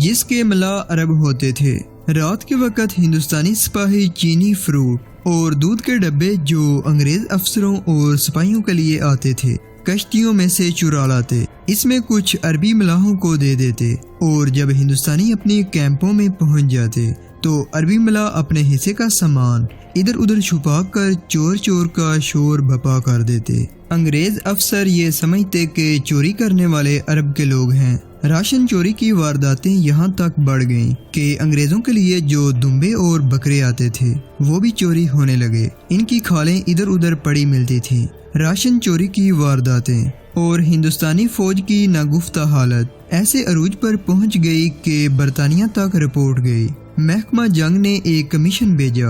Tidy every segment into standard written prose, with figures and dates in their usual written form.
جس کے ملا عرب ہوتے تھے۔ رات کے وقت ہندوستانی سپاہی چینی فروٹ اور دودھ کے ڈبے جو انگریز افسروں اور سپاہیوں کے لیے آتے تھے کشتیوں میں سے چرا لاتے، اس میں کچھ عربی ملاحوں کو دے دیتے، اور جب ہندوستانی اپنے کیمپوں میں پہنچ جاتے تو عربی ملاح اپنے حصے کا سامان ادھر ادھر چھپا کر چور چور کا شور بپا کر دیتے۔ انگریز افسر یہ سمجھتے کہ چوری کرنے والے عرب کے لوگ ہیں۔ راشن چوری کی وارداتیں یہاں تک بڑھ گئیں کہ انگریزوں کے لیے جو دمبے اور بکرے آتے تھے وہ بھی چوری ہونے لگے۔ ان کی کھالیں ادھر ادھر پڑی ملتی تھیں۔ راشن چوری کی وارداتیں اور ہندوستانی فوج کی ناگفتہ حالت ایسے عروج پر پہنچ گئی کہ برطانیہ تک رپورٹ گئی۔ محکمہ جنگ نے ایک کمیشن بھیجا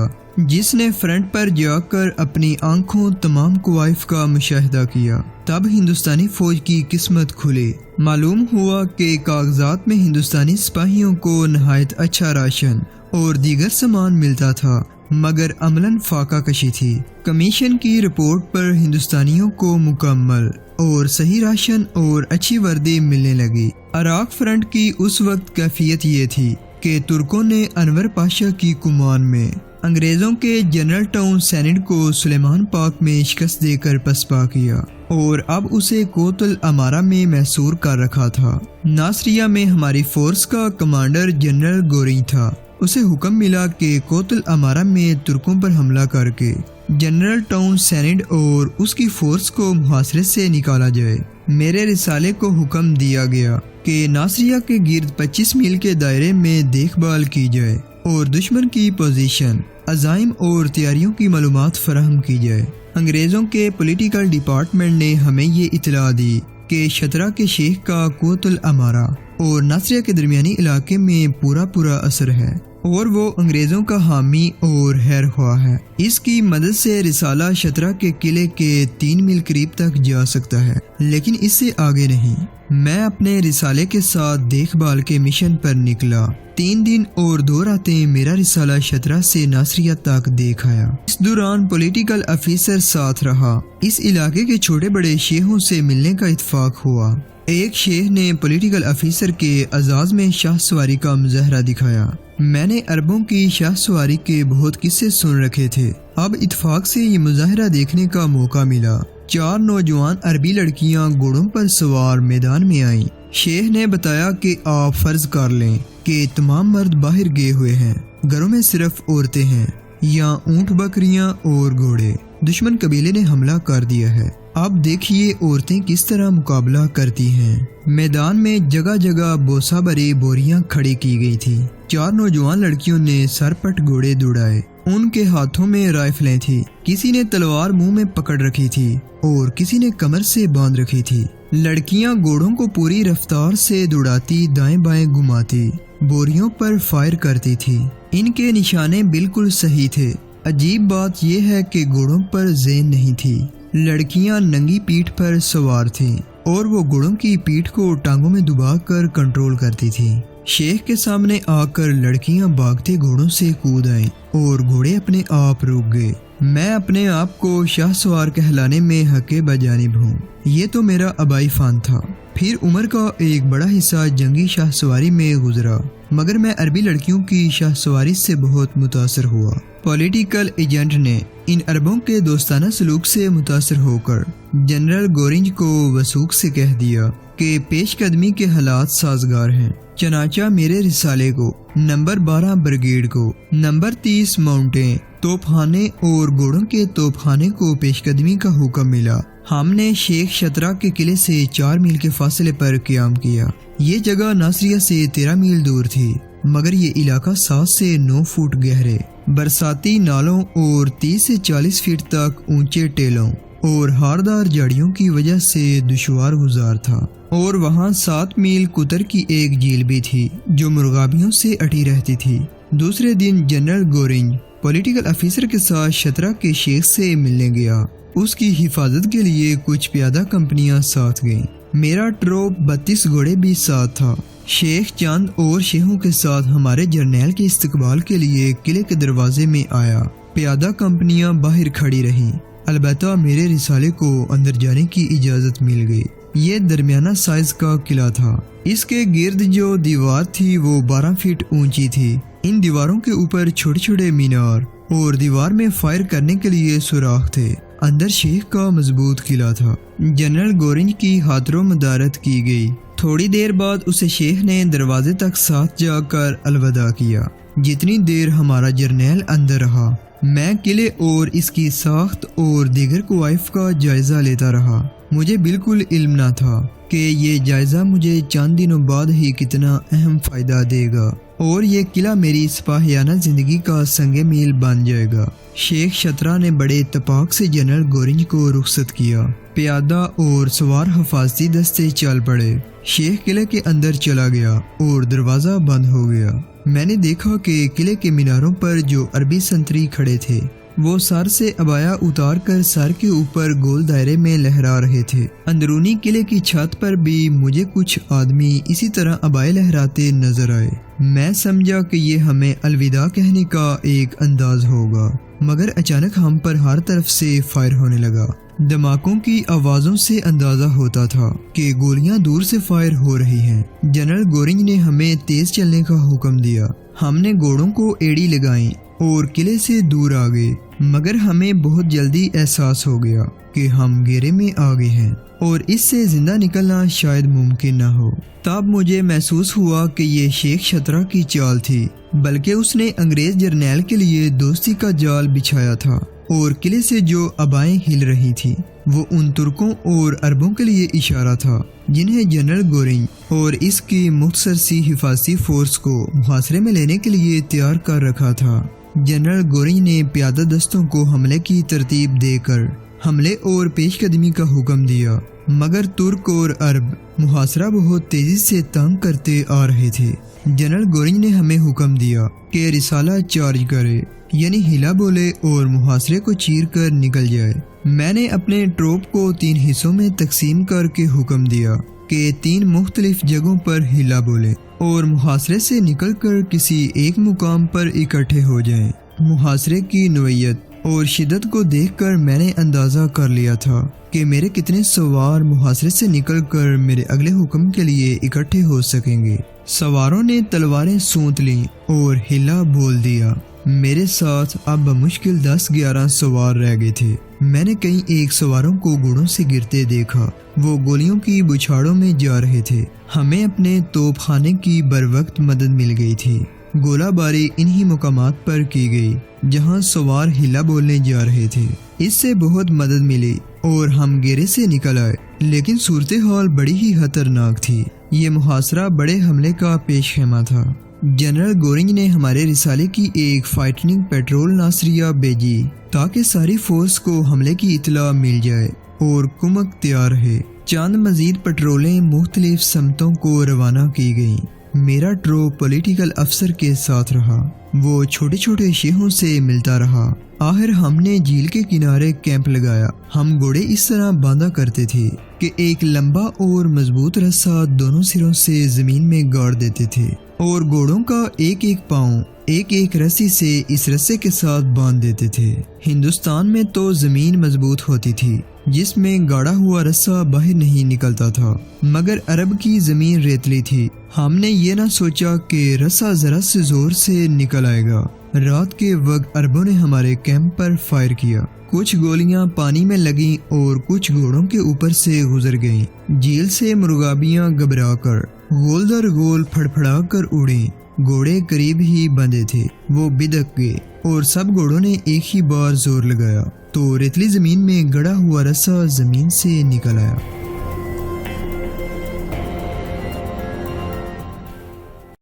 جس نے فرنٹ پر جا کر اپنی آنکھوں تمام کوائف کا مشاہدہ کیا۔ تب ہندوستانی فوج کی قسمت کھلی۔ معلوم ہوا کہ کاغذات میں ہندوستانی سپاہیوں کو نہایت اچھا راشن اور دیگر سامان ملتا تھا، مگر عملاً فاقہ کشی تھی۔ کمیشن کی رپورٹ پر ہندوستانیوں کو مکمل اور صحیح راشن اور اچھی وردی ملنے لگی۔ عراق فرنٹ کی اس وقت کیفیت یہ تھی کہ ترکوں نے انور پاشا کی کمان میں انگریزوں کے جنرل ٹاؤن سینڈ کو سلیمان پاک میں شکست دے کر پسپا کیا اور اب اسے کوت الامارہ میں محصور کر رکھا تھا۔ ناصریہ میں ہماری فورس کا کمانڈر جنرل گورنج تھا۔ اسے حکم ملا کہ کوت الامارہ میں ترکوں پر حملہ کر کے جنرل ٹاؤن سینڈ اور اس کی فورس کو محاصرے سے نکالا جائے۔ میرے رسالے کو حکم دیا گیا کہ ناصریہ کے گرد 25 میل کے دائرے میں دیکھ بھال کی جائے اور دشمن کی پوزیشن، عزائم اور تیاریوں کی معلومات فراہم کی جائے۔ انگریزوں کے پولیٹیکل ڈپارٹمنٹ نے ہمیں یہ اطلاع دی کہ شترا کے شیخ کا کوت الامارہ اور ناصریہ کے درمیانی علاقے میں پورا اثر ہے اور وہ انگریزوں کا حامی اور خیر خواہ ہے۔ اس کی مدد سے رسالہ شترا کے قلعے کے 3 میل قریب تک جا سکتا ہے، لیکن اس سے آگے نہیں۔ میں اپنے رسالے کے ساتھ دیکھ بھال کے مشن پر نکلا۔ 3 دن اور 2 راتیں میرا رسالہ شترا سے ناصریہ تک دیکھ آیا۔ اس دوران پولیٹیکل افیسر ساتھ رہا۔ اس علاقے کے چھوٹے بڑے شیخوں سے ملنے کا اتفاق ہوا۔ ایک شیخ نے پولیٹیکل افیسر کے اعزاز میں شاہ سواری کا مظاہرہ دکھایا۔ میں نے عربوں کی شاہ سواری کے بہت قصے سن رکھے تھے، اب اتفاق سے یہ مظاہرہ دیکھنے کا موقع ملا۔ 4 نوجوان عربی لڑکیاں گھوڑوں پر سوار میدان میں آئیں۔ شیخ نے بتایا کہ آپ فرض کر لیں کہ تمام مرد باہر گئے ہوئے ہیں، گھروں میں صرف عورتیں ہیں، یا اونٹ بکریاں اور گھوڑے۔ دشمن قبیلے نے حملہ کر دیا ہے۔ اب دیکھیے عورتیں کس طرح مقابلہ کرتی ہیں۔ میدان میں جگہ جگہ بوسہ بھری بوریاں کھڑی کی گئی تھی۔ 4 نوجوان لڑکیوں نے سر پٹ گھوڑے دوڑائے۔ ان کے ہاتھوں میں رائفلیں تھی، کسی نے تلوار منہ میں پکڑ رکھی تھی اور کسی نے کمر سے باندھ رکھی تھی۔ لڑکیاں گھوڑوں کو پوری رفتار سے دوڑاتی، دائیں بائیں گھماتی، بوریوں پر فائر کرتی تھی۔ ان کے نشانے بالکل صحیح تھے۔ عجیب بات یہ ہے کہ گھوڑوں پر زین نہیں تھی۔ لڑکیاں ننگی پیٹھ پر سوار تھیں اور وہ گھوڑوں کی پیٹھ کو ٹانگوں میں دبا کر کنٹرول کرتی تھی۔ شیخ کے سامنے آ کر لڑکیاں بھاگتے گھوڑوں سے کود آئیں اور گھوڑے اپنے آپ رک گئے۔ میں اپنے آپ کو شاہ سوار کہلانے میں حق بجانب ہوں۔ یہ تو میرا آبائی فن تھا۔ پھر عمر کا ایک بڑا حصہ جنگی شاہ سواری میں گزرا، مگر میں عربی لڑکیوں کی شاہ سواری سے بہت متاثر ہوا۔ پولیٹیکل ایجنٹ نے ان عربوں کے دوستانہ سلوک سے متاثر ہو کر جنرل گورنج کو وثوق سے کہہ دیا کہ پیش قدمی کے حالات سازگار ہیں۔ چنانچہ میرے رسالے کو نمبر 12 بریگیڈ کو نمبر 30 ماؤنٹیں، توپ خانے اور گھوڑوں کے توپ خانے کو پیش قدمی کا حکم ملا۔ ہم نے شیخ شترا کے قلعے سے 4 میل کے فاصلے پر قیام کیا۔ یہ جگہ ناصریہ سے 13 میل دور تھی، مگر یہ علاقہ 7 سے 9 فٹ گہرے، برساتی نالوں اور 30 سے 40 فٹ تک اونچے ٹیلوں اور ہاردار جھاڑیوں کی وجہ سے دشوار گزار تھا، اور وہاں 7 میل قطر کی ایک جھیل بھی تھی جو مرغابیوں سے اٹی رہتی تھی۔ دوسرے دن جنرل گورنج پولیٹیکل افیسر کے ساتھ شترا کے شیخ سے ملنے گیا۔ اس کی حفاظت کے لیے کچھ پیادہ کمپنیاں ساتھ گئیں۔ میرا ٹروپ 32 گھوڑے بھی ساتھ تھا۔ شیخ چاند اور شیخوں کے ساتھ ہمارے جرنیل کے استقبال کے لیے قلعے کے دروازے میں آیا۔ پیادہ کمپنیاں باہر کھڑی رہیں، البتہ میرے رسالے کو اندر جانے کی اجازت مل گئی۔ یہ درمیانہ سائز کا قلعہ تھا۔ اس کے گرد جو دیوار تھی وہ 12 فٹ اونچی تھی۔ ان دیواروں کے اوپر چھوٹے چھوٹے مینار اور دیوار میں فائر کرنے کے لیے سوراخ تھے۔ اندر شیخ کا مضبوط قلعہ تھا۔ جنرل گورنج کی خاطر مدارت کی گئی۔ تھوڑی دیر بعد اسے شیخ نے دروازے تک ساتھ جا کر الوداع کیا۔ جتنی دیر ہمارا جرنیل اندر رہا میں قلعے اور اس کی ساخت اور دیگر کوائف کا جائزہ لیتا رہا۔ مجھے بالکل علم نہ تھا کہ یہ جائزہ مجھے چند دنوں بعد ہی کتنا اہم فائدہ دے گا اور یہ قلعہ میری سپاہیانہ زندگی کا سنگ میل بن جائے گا۔ شیخ شترا نے بڑے اتفاق سے جنرل گورنج کو رخصت کیا۔ پیادہ اور سوار حفاظتی دستے چل پڑے۔ شیخ قلعے کے اندر چلا گیا اور دروازہ بند ہو گیا۔ میں نے دیکھا کہ قلعے کے میناروں پر جو عربی سنتری کھڑے تھے وہ سر سے عبایا اتار کر سر کے اوپر گول دائرے میں لہرا رہے تھے۔ اندرونی قلعے کی چھت پر بھی مجھے کچھ آدمی اسی طرح عبائے لہراتے نظر آئے۔ میں سمجھا کہ یہ ہمیں الوداع کہنے کا ایک انداز ہوگا، مگر اچانک ہم پر ہر طرف سے فائر ہونے لگا۔ دھماکوں کی آوازوں سے اندازہ ہوتا تھا کہ گولیاں دور سے فائر ہو رہی ہیں۔ جنرل گورنج نے ہمیں تیز چلنے کا حکم دیا۔ ہم نے گھوڑوں کو ایڑی لگائیں اور قلعے سے دور آ گئے، مگر ہمیں بہت جلدی احساس ہو گیا کہ ہم گھیرے میں آ گئے ہیں اور اس سے زندہ نکلنا شاید ممکن نہ ہو۔ تب مجھے محسوس ہوا کہ یہ شیخ شترا کی چال تھی، بلکہ اس نے انگریز جرنیل کے لیے دوستی کا جال بچھایا تھا، اور قلعے سے جو عبائیں ہل رہی تھیں وہ ان ترکوں اور عربوں کے لیے اشارہ تھا جنہیں جنرل گورنج اور اس کی مختصر سی حفاظتی فورس کو محاصرے میں لینے کے لیے تیار کر رکھا تھا۔ جنرل گورنج نے پیادہ دستوں کو حملے کی ترتیب دے کر حملے اور پیش قدمی کا حکم دیا، مگر ترک اور عرب محاصرہ بہت تیزی سے تنگ کرتے آ رہے تھے۔ جنرل گورنج نے ہمیں حکم دیا کہ رسالہ چارج کرے، یعنی ہلا بولے اور محاصرے کو چیر کر نکل جائے۔ میں نے اپنے ٹروپ کو 3 حصوں میں تقسیم کر کے حکم دیا کہ 3 مختلف جگہوں پر ہلا بولے اور محاصرے سے نکل کر کسی ایک مقام پر اکٹھے ہو جائیں۔ محاصرے کی نوعیت اور شدت کو دیکھ کر میں نے اندازہ کر لیا تھا کہ میرے کتنے سوار محاصرے سے نکل کر میرے اگلے حکم کے لیے اکٹھے ہو سکیں گے۔ سواروں نے تلواریں سونت لیں اور ہلا بول دیا۔ میرے ساتھ اب بمشکل 10-11 سوار رہ گئے تھے۔ میں نے کئی ایک سواروں کو گھوڑوں سے گرتے دیکھا۔ وہ گولیوں کی بچھاڑوں میں جا رہے تھے۔ ہمیں اپنے توپ خانے کی بروقت مدد مل گئی تھی۔ گولہ باری انہی مقامات پر کی گئی جہاں سوار ہلا بولنے جا رہے تھے۔ اس سے بہت مدد ملی اور ہم گھیرے سے نکل آئے، لیکن صورتحال بڑی ہی خطرناک تھی۔ یہ محاصرہ بڑے حملے کا پیش خیمہ تھا۔ جنرل گورنج نے ہمارے رسالے کی ایک فائٹنگ پیٹرول ناصریہ بھیجی تاکہ ساری فورس کو حملے کی اطلاع مل جائے اور کمک تیار رہے۔ چند مزید پیٹرولیں مختلف سمتوں کو روانہ کی گئیں۔ میرا ٹروپ پولیٹیکل افسر کے ساتھ رہا۔ وہ چھوٹے چھوٹے شیخوں سے ملتا رہا۔ آخر ہم نے جھیل کے کنارے کیمپ لگایا۔ ہم گھوڑے اس طرح باندھا کرتے تھے کہ ایک لمبا اور مضبوط رسہ دونوں سروں سے زمین میں گاڑ دیتے تھے اور گھوڑوں کا ایک ایک پاؤں ایک ایک رسی سے اس رسے کے ساتھ باندھ دیتے تھے۔ ہندوستان میں تو زمین مضبوط ہوتی تھی جس میں گاڑا ہوا رسہ باہر نہیں نکلتا تھا، مگر عرب کی زمین ریتلی تھی۔ ہم نے یہ نہ سوچا کہ رسہ ذرا سے زور سے نکل آئے گا۔ رات کے وقت عربوں نے ہمارے کیمپ پر فائر کیا۔ کچھ گولیاں پانی میں لگیں اور کچھ گھوڑوں کے اوپر سے گزر گئیں۔ جھیل سے مرغابیاں گھبرا کر گول در گول پھڑپھڑا کر اڑیں۔ گھوڑے قریب ہی بندھے تھے، وہ بدک گئے اور سب گھوڑوں نے ایک ہی بار زور لگایا تو ریتلی زمین میں گڑا ہوا رسہ زمین سے نکل آیا۔